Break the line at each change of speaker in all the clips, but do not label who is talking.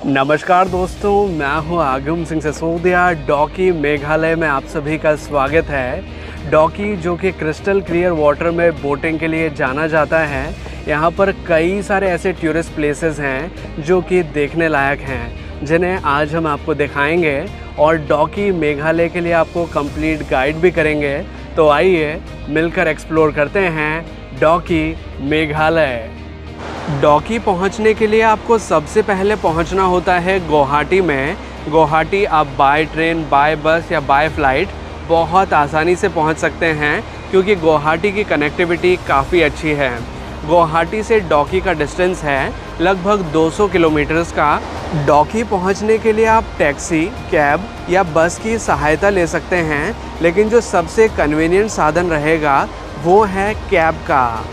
नमस्कार दोस्तों, मैं हूं आगम सिंह सिसोदिया। डॉकी मेघालय में आप सभी का स्वागत है। डॉकी जो कि क्रिस्टल क्लियर वाटर में बोटिंग के लिए जाना जाता है। यहाँ पर कई सारे ऐसे टूरिस्ट प्लेसेस हैं जो कि देखने लायक हैं, जिन्हें आज हम आपको दिखाएंगे और डॉकी मेघालय के लिए आपको कंप्लीट गाइड भी करेंगे। तो आइए मिलकर एक्सप्लोर करते हैं डॉकी मेघालय। डॉकी पहुंचने के लिए आपको सबसे पहले पहुंचना होता है गुवाहाटी में। गुवाहाटी आप बाय ट्रेन, बाय बस या बाय फ्लाइट बहुत आसानी से पहुंच सकते हैं, क्योंकि गुवाहाटी की कनेक्टिविटी काफ़ी अच्छी है। गुवाहाटी से डॉकी का डिस्टेंस है लगभग 200 किलोमीटर्स का। डॉकी पहुंचने के लिए आप टैक्सी, कैब या बस की सहायता ले सकते हैं, लेकिन जो सबसे कन्वीनियंट साधन रहेगा वो है कैब का।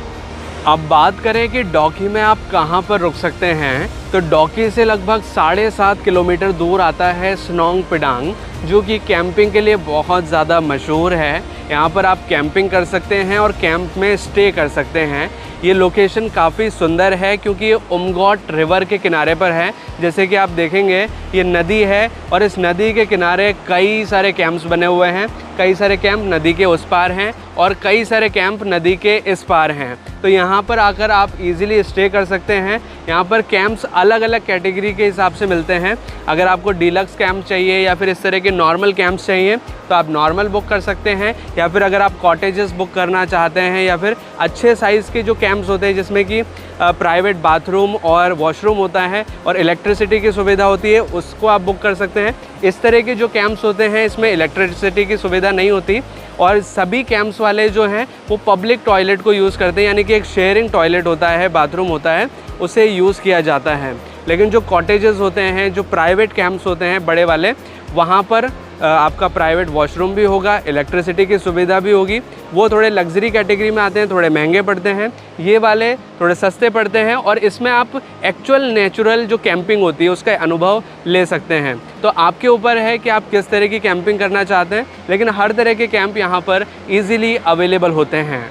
अब बात करें कि डॉकी में आप कहां पर रुक सकते हैं, तो डॉकी से लगभग 7.5 किलोमीटर दूर आता है स्नोंग पिडांग, जो कि कैंपिंग के लिए बहुत ज़्यादा मशहूर है। यहां पर आप कैंपिंग कर सकते हैं और कैंप में स्टे कर सकते हैं। ये लोकेशन काफ़ी सुंदर है क्योंकि ये उमगॉट रिवर के किनारे पर है। जैसे कि आप देखेंगे ये नदी है और इस नदी के किनारे कई सारे कैंप्स बने हुए हैं। कई सारे कैंप नदी के उस पार हैं और कई सारे कैंप नदी के इस पार हैं। तो यहाँ पर आकर आप इजीली स्टे कर सकते हैं। यहाँ पर कैंप्स अलग अलग कैटेगरी के हिसाब से मिलते हैं। अगर आपको डीलक्स कैंप चाहिए या फिर इस तरह के नॉर्मल कैंप्स चाहिए तो आप नॉर्मल बुक कर सकते हैं, या फिर अगर आप कॉटेजेस बुक करना चाहते हैं या फिर अच्छे साइज़ के जो कैंप्स होते हैं जिसमें कि प्राइवेट बाथरूम और वॉशरूम होता है और इलेक्ट्रिसिटी की सुविधा होती है, उसको आप बुक कर सकते हैं। इस तरह के जो कैंप्स होते हैं इसमें इलेक्ट्रिसिटी की सुविधा नहीं होती और सभी कैंप्स वाले जो हैं वो पब्लिक टॉयलेट को यूज़ करते हैं, यानी कि एक शेयरिंग टॉयलेट होता है, बाथरूम होता है, उसे यूज़ किया जाता है। लेकिन जो कॉटेजेस होते हैं, जो प्राइवेट कैंप्स होते हैं बड़े वाले, वहाँ पर आपका प्राइवेट वॉशरूम भी होगा, इलेक्ट्रिसिटी की सुविधा भी होगी। वो थोड़े लग्जरी कैटेगरी में आते हैं, थोड़े महंगे पड़ते हैं। ये वाले थोड़े सस्ते पड़ते हैं और इसमें आप एक्चुअल नेचुरल जो कैंपिंग होती है उसका अनुभव ले सकते हैं। तो आपके ऊपर है कि आप किस तरह की कैंपिंग करना चाहते हैं, लेकिन हर तरह के कैंप यहाँ पर ईज़िली अवेलेबल होते हैं।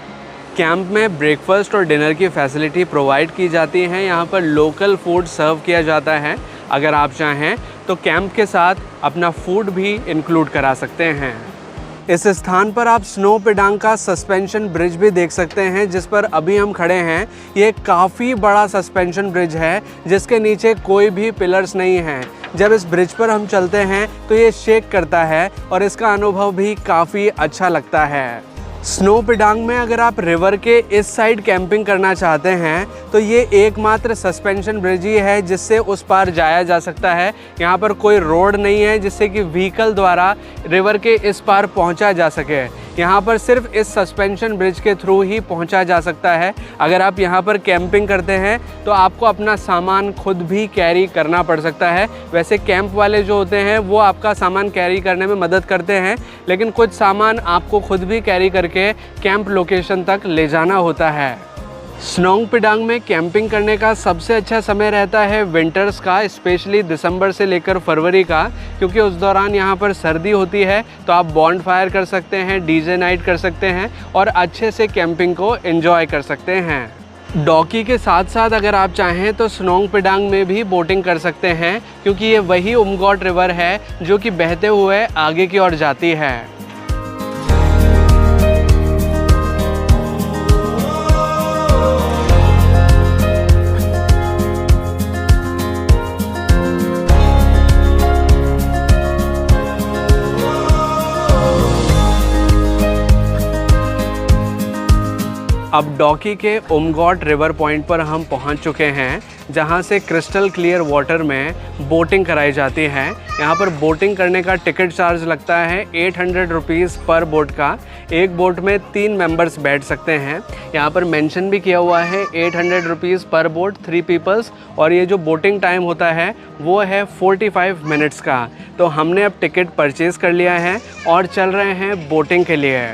कैंप में ब्रेकफास्ट और डिनर की फैसिलिटी प्रोवाइड की जाती है। यहाँ पर लोकल फूड सर्व किया जाता है। अगर आप चाहें तो कैंप के साथ अपना फूड भी इंक्लूड करा सकते हैं। इस स्थान पर आप स्नो पिडांग का सस्पेंशन ब्रिज भी देख सकते हैं, जिस पर अभी हम खड़े हैं। ये काफ़ी बड़ा सस्पेंशन ब्रिज है जिसके नीचे कोई भी पिलर्स नहीं हैं। जब इस ब्रिज पर हम चलते हैं तो ये शेक करता है और इसका अनुभव भी काफ़ी अच्छा लगता है। स्नो पिडांग में अगर आप रिवर के इस साइड कैंपिंग करना चाहते हैं तो ये एकमात्र सस्पेंशन ब्रिज ही है जिससे उस पार जाया जा सकता है। यहाँ पर कोई रोड नहीं है जिससे कि व्हीकल द्वारा रिवर के इस पार पहुँचा जा सके। यहाँ पर सिर्फ इस सस्पेंशन ब्रिज के थ्रू ही पहुँचा जा सकता है। अगर आप यहाँ पर कैंपिंग करते हैं तो आपको अपना सामान खुद भी कैरी करना पड़ सकता है। वैसे कैंप वाले जो होते हैं वो आपका सामान कैरी करने में मदद करते हैं, लेकिन कुछ सामान आपको खुद भी कैरी करके कैंप लोकेशन तक ले जाना होता है। स्नोंग पिडांग में कैंपिंग करने का सबसे अच्छा समय रहता है विंटर्स का, स्पेशली दिसंबर से लेकर फरवरी का, क्योंकि उस दौरान यहाँ पर सर्दी होती है। तो आप बॉन्ड फायर कर सकते हैं, डीजे नाइट कर सकते हैं और अच्छे से कैंपिंग को एंजॉय कर सकते हैं। डॉकी के साथ साथ अगर आप चाहें तो स्नोंग पिडांग में भी बोटिंग कर सकते हैं, क्योंकि ये वही उमगॉट रिवर है जो कि बहते हुए आगे की ओर जाती है। अब डॉकी के उमगॉट रिवर पॉइंट पर हम पहुंच चुके हैं, जहां से क्रिस्टल क्लियर वाटर में बोटिंग कराई जाती है। यहां पर बोटिंग करने का टिकट चार्ज लगता है 800 रुपीज़ पर बोट का। एक बोट में 3 मेंबर्स बैठ सकते हैं। यहां पर मेंशन भी किया हुआ है 800 रुपीज़ पर बोट, 3 पीपल्स, और ये जो बोटिंग टाइम होता है वो है 45 मिनट्स का। तो हमने अब टिकट परचेज़ कर लिया है और चल रहे हैं बोटिंग के लिए।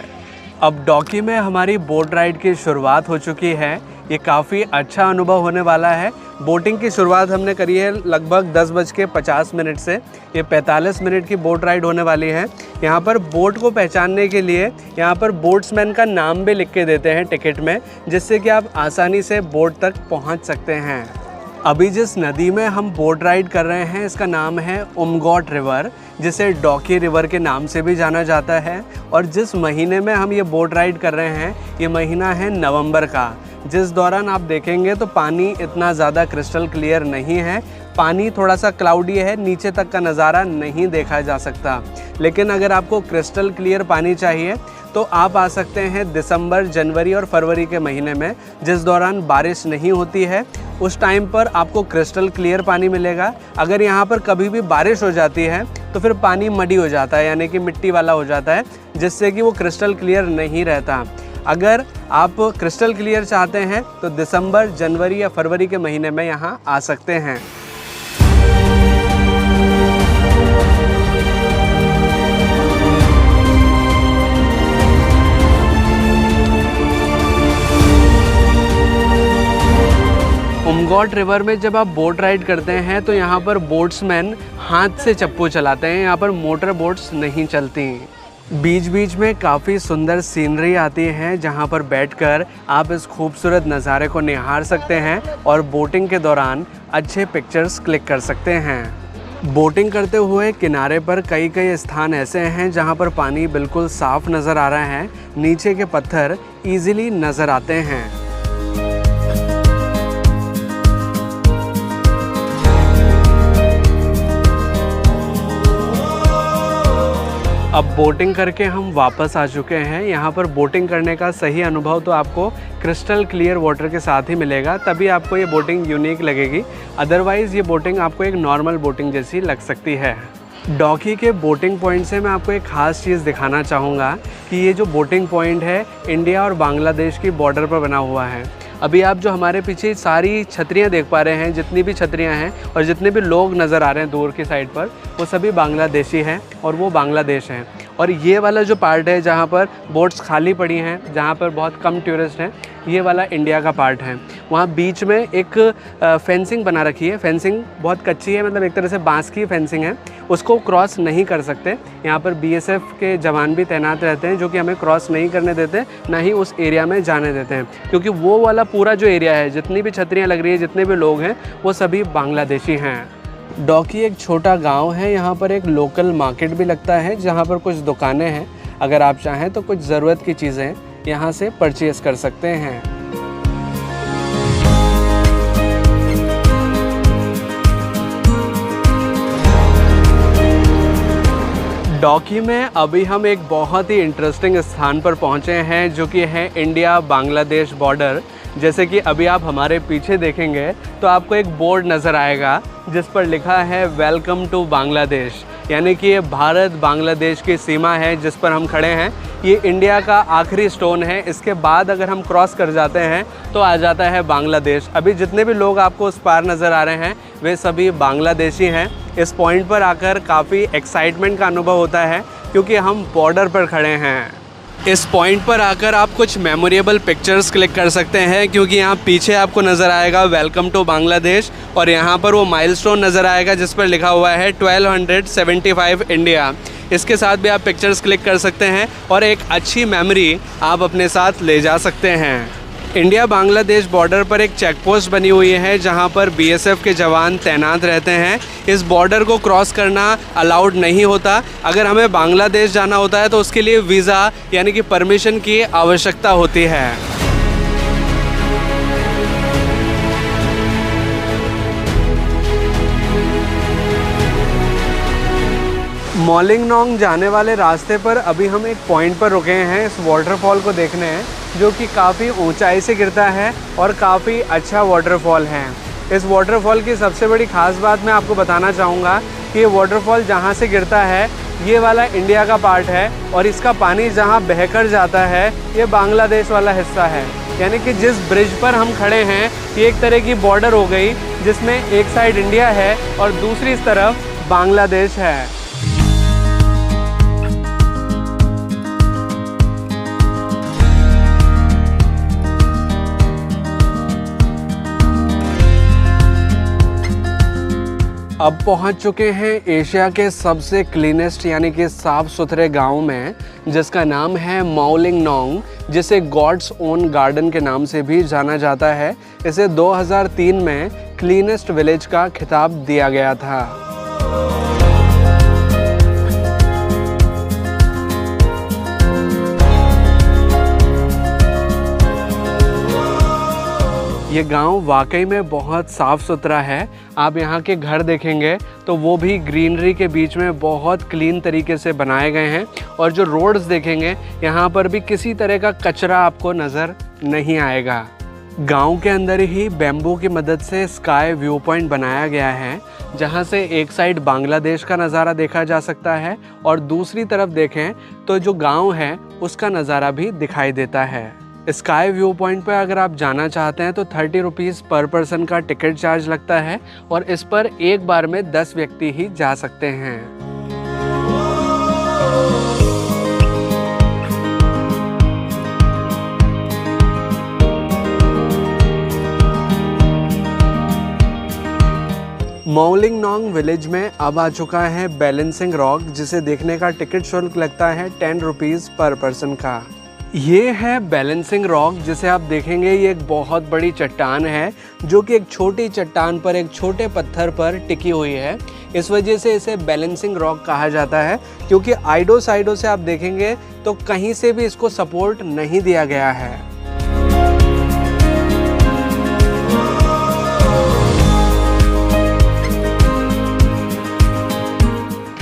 अब डॉकी में हमारी बोट राइड की शुरुआत हो चुकी है। ये काफ़ी अच्छा अनुभव होने वाला है। बोटिंग की शुरुआत हमने करी है लगभग 10:50 से। ये 45 मिनट की बोट राइड होने वाली है। यहाँ पर बोट को पहचानने के लिए यहाँ पर बोट्समैन का नाम भी लिख के देते हैं टिकट में, जिससे कि आप आसानी से बोट तक पहुँच सकते हैं। अभी जिस नदी में हम बोट राइड कर रहे हैं इसका नाम है उमगोट रिवर, जिसे डॉकी रिवर के नाम से भी जाना जाता है। और जिस महीने में हम ये बोट राइड कर रहे हैं ये महीना है नवंबर का, जिस दौरान आप देखेंगे तो पानी इतना ज़्यादा क्रिस्टल क्लियर नहीं है, पानी थोड़ा सा क्लाउडी है, नीचे तक का नज़ारा नहीं देखा जा सकता। लेकिन अगर आपको क्रिस्टल क्लियर पानी चाहिए तो आप आ सकते हैं दिसंबर, जनवरी और फरवरी के महीने में, जिस दौरान बारिश नहीं होती है। उस टाइम पर आपको क्रिस्टल क्लियर पानी मिलेगा। अगर यहाँ पर कभी भी बारिश हो जाती है तो फिर पानी मडी हो जाता है, यानी कि मिट्टी वाला हो जाता है, जिससे कि वो क्रिस्टल क्लियर नहीं रहता। अगर आप क्रिस्टल क्लियर चाहते हैं तो दिसंबर, जनवरी या फरवरी के महीने में यहाँ आ सकते हैं। उमगोट रिवर में जब आप बोट राइड करते हैं तो यहाँ पर बोट्समैन हाथ से चप्पू चलाते हैं, यहाँ पर मोटर बोट्स नहीं चलती। बीच बीच में काफ़ी सुंदर सीनरी आती है जहाँ पर बैठकर आप इस खूबसूरत नज़ारे को निहार सकते हैं और बोटिंग के दौरान अच्छे पिक्चर्स क्लिक कर सकते हैं। बोटिंग करते हुए किनारे पर कई कई स्थान ऐसे हैं जहाँ पर पानी बिल्कुल साफ नज़र आ रहा है, नीचे के पत्थर ईजिली नज़र आते हैं। अब बोटिंग करके हम वापस आ चुके हैं। यहाँ पर बोटिंग करने का सही अनुभव तो आपको क्रिस्टल क्लियर वाटर के साथ ही मिलेगा, तभी आपको ये बोटिंग यूनिक लगेगी। अदरवाइज़ ये बोटिंग आपको एक नॉर्मल बोटिंग जैसी लग सकती है। डॉकी के बोटिंग पॉइंट से मैं आपको एक ख़ास चीज़ दिखाना चाहूँगा कि ये जो बोटिंग पॉइंट है इंडिया और बांग्लादेश की बॉर्डर पर बना हुआ है। अभी आप जो हमारे पीछे सारी छतरियाँ देख पा रहे हैं, जितनी भी छतरियाँ हैं और जितने भी लोग नज़र आ रहे हैं दूर की साइड पर, वो सभी बांग्लादेशी हैं और वो बांग्लादेश हैं। और ये वाला जो पार्ट है जहाँ पर बोट्स खाली पड़ी हैं, जहाँ पर बहुत कम टूरिस्ट हैं, ये वाला इंडिया का पार्ट है। वहाँ बीच में एक फेंसिंग बना रखी है। फेंसिंग बहुत कच्ची है, मतलब एक तरह से बांस की फेंसिंग है, उसको क्रॉस नहीं कर सकते। यहाँ पर बीएसएफ के जवान भी तैनात रहते हैं जो कि हमें क्रॉस नहीं करने देते, ना ही उस एरिया में जाने देते हैं, क्योंकि वो वाला पूरा जो एरिया है, जितनी भी छतरियाँ लग रही है, जितने भी लोग हैं, वो सभी बांग्लादेशी हैं। डॉकी एक छोटा गांव है, यहाँ पर एक लोकल मार्केट भी लगता है जहाँ पर कुछ दुकानें हैं। अगर आप चाहें तो कुछ ज़रूरत की चीज़ें यहाँ से परचेज़ कर सकते हैं। डॉकी में अभी हम एक बहुत ही इंटरेस्टिंग स्थान पर पहुँचे हैं जो कि है इंडिया बांग्लादेश बॉर्डर। जैसे कि अभी आप हमारे पीछे देखेंगे तो आपको एक बोर्ड नज़र आएगा जिस पर लिखा है वेलकम टू बांग्लादेश, यानी कि ये भारत बांग्लादेश की सीमा है जिस पर हम खड़े हैं। ये इंडिया का आखिरी स्टोन है, इसके बाद अगर हम क्रॉस कर जाते हैं तो आ जाता है बांग्लादेश। अभी जितने भी लोग आपको उस पार नज़र आ रहे हैं वे सभी बांग्लादेशी हैं। इस पॉइंट पर आकर काफ़ी एक्साइटमेंट का अनुभव होता है क्योंकि हम बॉर्डर पर खड़े हैं। इस पॉइंट पर आकर आप कुछ मेमोरेबल पिक्चर्स क्लिक कर सकते हैं, क्योंकि यहाँ पीछे आपको नज़र आएगा वेलकम टू बांग्लादेश और यहाँ पर वो माइलस्टोन नज़र आएगा जिस पर लिखा हुआ है 1275 इंडिया। इसके साथ भी आप पिक्चर्स क्लिक कर सकते हैं और एक अच्छी मेमोरी आप अपने साथ ले जा सकते हैं। इंडिया बांग्लादेश बॉर्डर पर एक चेक पोस्ट बनी हुई है जहां पर बीएसएफ के जवान तैनात रहते हैं। इस बॉर्डर को क्रॉस करना अलाउड नहीं होता। अगर हमें बांग्लादेश जाना होता है तो उसके लिए वीज़ा यानी कि परमिशन की आवश्यकता होती है। मॉलिंगनोंग जाने वाले रास्ते पर अभी हम एक पॉइंट पर रुके हैं इस वाटरफॉल को देखने हैं, जो कि काफ़ी ऊंचाई से गिरता है और काफ़ी अच्छा वाटरफॉल है। इस वाटरफॉल की सबसे बड़ी ख़ास बात मैं आपको बताना चाहूँगा कि ये वाटरफॉल जहाँ से गिरता है ये वाला इंडिया का पार्ट है और इसका पानी जहाँ बहकर जाता है ये बांग्लादेश वाला हिस्सा है। यानी कि जिस ब्रिज पर हम खड़े हैं ये एक तरह की बॉर्डर हो गई, जिसमें एक साइड इंडिया है और दूसरी तरफ बांग्लादेश है। अब पहुंच चुके हैं एशिया के सबसे क्लीनेस्ट यानी कि साफ़ सुथरे गांव में, जिसका नाम है मॉलिंगनोंग, जिसे गॉड्स ओन गार्डन के नाम से भी जाना जाता है। इसे 2003 में क्लीनेस्ट विलेज का खिताब दिया गया था। ये गांव वाकई में बहुत साफ़ सुथरा है। आप यहाँ के घर देखेंगे तो वो भी ग्रीनरी के बीच में बहुत क्लीन तरीके से बनाए गए हैं, और जो रोड्स देखेंगे यहाँ पर भी किसी तरह का कचरा आपको नज़र नहीं आएगा। गांव के अंदर ही बैम्बू की मदद से स्काई व्यू पॉइंट बनाया गया है, जहाँ से एक साइड बांग्लादेश का नज़ारा देखा जा सकता है और दूसरी तरफ देखें तो जो गाँव है उसका नज़ारा भी दिखाई देता है। स्काई व्यू पॉइंट पर अगर आप जाना चाहते हैं तो 30 रुपीज़ पर पर्सन का टिकट चार्ज लगता है, और इस पर एक बार में 10 व्यक्ति ही जा सकते हैं। मौलिंगनोंग विलेज में अब आ चुका है बैलेंसिंग रॉक, जिसे देखने का टिकट शुल्क लगता है 10 रुपीज़ पर पर्सन का। ये है बैलेंसिंग रॉक, जिसे आप देखेंगे ये एक बहुत बड़ी चट्टान है जो कि एक छोटी चट्टान पर एक छोटे पत्थर पर टिकी हुई है। इस वजह से इसे बैलेंसिंग रॉक कहा जाता है, क्योंकि आइडो साइडों से आप देखेंगे तो कहीं से भी इसको सपोर्ट नहीं दिया गया है।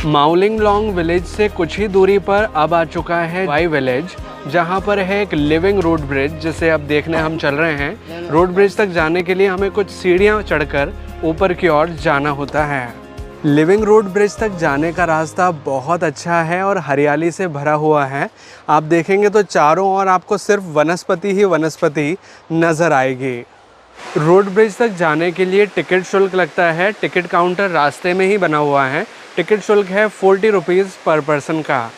माउलिंगलोंग विलेज से कुछ ही दूरी पर अब आ चुका है वाई विलेज, जहाँ पर है एक लिविंग रोड ब्रिज, जिसे अब देखने हम चल रहे हैं। रोड ब्रिज तक जाने के लिए हमें कुछ सीढ़ियाँ चढ़कर ऊपर की ओर जाना होता है। लिविंग रोड ब्रिज तक जाने का रास्ता बहुत अच्छा है और हरियाली से भरा हुआ है। आप देखेंगे तो चारों ओर आपको सिर्फ वनस्पति ही वनस्पति नज़र आएगी। रोड ब्रिज तक जाने के लिए टिकट शुल्क लगता है। टिकट काउंटर रास्ते में ही बना हुआ है। टिकट शुल्क है 40 रुपीज़ पर पर्सन का।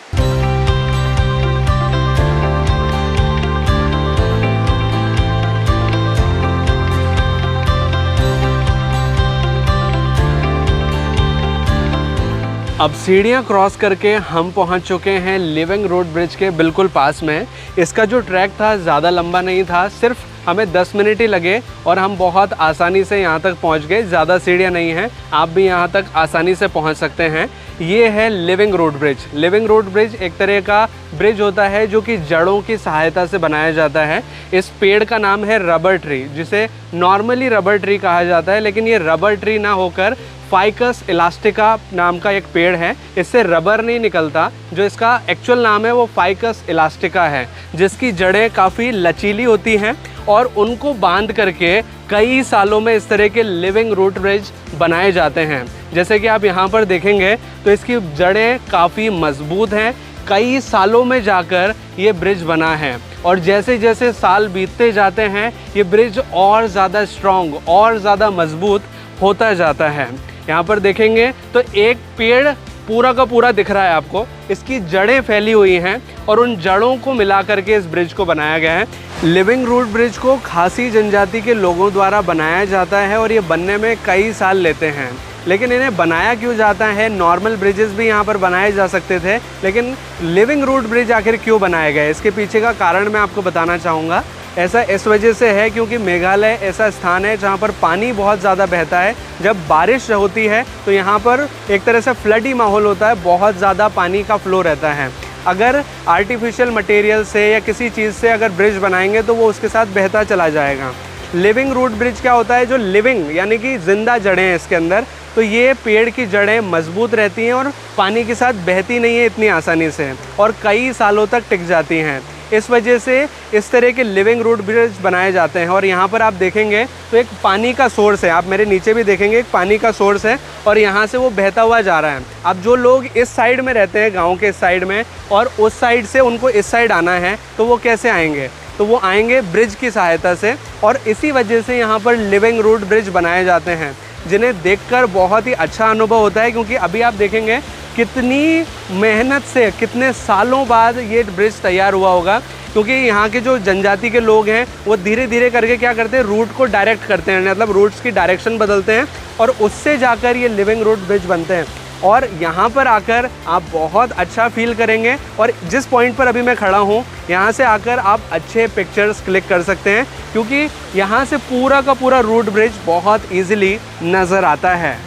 अब सीढ़ियाँ क्रॉस करके हम पहुँच चुके हैं लिविंग रोड ब्रिज के बिल्कुल पास में। इसका जो ट्रैक था ज़्यादा लंबा नहीं था, सिर्फ हमें 10 मिनट ही लगे और हम बहुत आसानी से यहाँ तक पहुँच गए। ज़्यादा सीढ़ियाँ नहीं हैं, आप भी यहाँ तक आसानी से पहुँच सकते हैं। ये है living road bridge. Living road bridge एक तरह का ब्रिज होता है जो कि जड़ों की सहायता से बनाया जाता है। इस पेड़ का नाम है रबर ट्री, जिसे नॉर्मली रबर ट्री कहा जाता है, लेकिन ये रबर ट्री ना होकर फाइकस इलास्टिका नाम का एक पेड़ है। इससे रबर नहीं निकलता, जो इसका एक्चुअल नाम है वो फाइकस इलास्टिका है, जिसकी जड़ें काफ़ी लचीली होती हैं और उनको बांध करके कई सालों में इस तरह के लिविंग रोड ब्रिज बनाए जाते हैं। जैसे कि आप यहाँ पर देखेंगे तो इसकी जड़ें काफ़ी मजबूत हैं। कई सालों में जाकर ये ब्रिज बना है, और जैसे जैसे साल बीतते जाते हैं ये ब्रिज और ज़्यादा स्ट्रॉन्ग और ज़्यादा मजबूत होता जाता है। यहाँ पर देखेंगे तो एक पेड़ पूरा का पूरा दिख रहा है आपको, इसकी जड़ें फैली हुई हैं और उन जड़ों को मिला करके इस ब्रिज को बनाया गया है। लिविंग रोड ब्रिज को खासी जनजाति के लोगों द्वारा बनाया जाता है और ये बनने में कई साल लेते हैं। लेकिन इन्हें बनाया क्यों जाता है? नॉर्मल ब्रिजेस भी यहाँ पर बनाए जा सकते थे, लेकिन लिविंग रोड ब्रिज आखिर क्यों बनाया गया, इसके पीछे का कारण मैं आपको बताना चाहूँगा। ऐसा इस वजह से है क्योंकि मेघालय ऐसा स्थान है जहाँ पर पानी बहुत ज़्यादा बहता है। जब बारिश होती है तो यहाँ पर एक तरह से फ्लडी माहौल होता है, बहुत ज़्यादा पानी का फ्लो रहता है। अगर आर्टिफिशियल मटेरियल से या किसी चीज़ से अगर ब्रिज बनाएंगे तो वो उसके साथ बहता चला जाएगा। लिविंग रोड ब्रिज क्या होता है? जो लिविंग यानी कि ज़िंदा जड़ें हैं इसके अंदर, तो ये पेड़ की जड़ें मजबूत रहती हैं और पानी के साथ बहती नहीं है इतनी आसानी से, और कई सालों तक टिक जाती हैं। इस वजह से इस तरह के लिविंग रोड ब्रिज बनाए जाते हैं। और यहाँ पर आप देखेंगे तो एक पानी का सोर्स है, आप मेरे नीचे भी देखेंगे एक पानी का सोर्स है और यहाँ से वो बहता हुआ जा रहा है। अब जो लोग इस साइड में रहते हैं, गांव के इस साइड में, और उस साइड से उनको इस साइड आना है, तो वो कैसे आएंगे? तो वो आएंगे ब्रिज की सहायता से। और इसी वजह से यहाँ पर लिविंग रोड ब्रिज बनाए जाते हैं, जिन्हें देखकर बहुत ही अच्छा अनुभव होता है। क्योंकि अभी आप देखेंगे कितनी मेहनत से कितने सालों बाद ये ब्रिज तैयार हुआ होगा, क्योंकि यहाँ के जो जनजाति के लोग हैं वो धीरे धीरे करके क्या करते हैं, रूट को डायरेक्ट करते हैं, मतलब रूट्स की डायरेक्शन बदलते हैं और उससे जाकर ये लिविंग रोड ब्रिज बनते हैं। और यहाँ पर आकर आप बहुत अच्छा फील करेंगे। और जिस पॉइंट पर अभी मैं खड़ा हूँ, यहाँ से आकर आप अच्छे पिक्चर्स क्लिक कर सकते हैं, क्योंकि यहाँ से पूरा का पूरा रूट ब्रिज बहुत ईजिली नज़र आता है।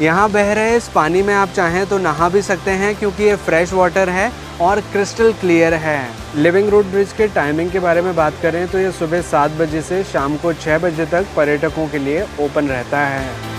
यहाँ बह रहे इस पानी में आप चाहें तो नहा भी सकते हैं, क्योंकि ये फ्रेश वाटर है और क्रिस्टल क्लियर है। लिविंग रूट ब्रिज के टाइमिंग के बारे में बात करें तो ये सुबह 7 बजे से शाम को 6 बजे तक पर्यटकों के लिए ओपन रहता है।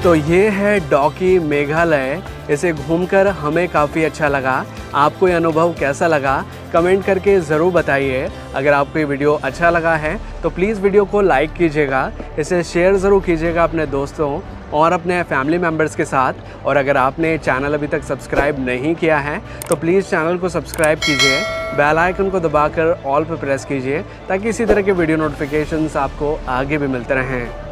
तो ये है डॉकी मेघालय। इसे घूमकर हमें काफ़ी अच्छा लगा। आपको ये अनुभव कैसा लगा कमेंट करके ज़रूर बताइए। अगर आपको ये वीडियो अच्छा लगा है तो प्लीज़ वीडियो को लाइक कीजिएगा, इसे शेयर ज़रूर कीजिएगा अपने दोस्तों और अपने फैमिली मेम्बर्स के साथ। और अगर आपने चैनल अभी तक सब्सक्राइब नहीं किया है तो प्लीज़ चैनल को सब्सक्राइब कीजिए, बेल आइकन को दबाकर ऑल पर प्रेस कीजिए, ताकि इसी तरह के वीडियो नोटिफिकेशंस आपको आगे भी मिलते रहें।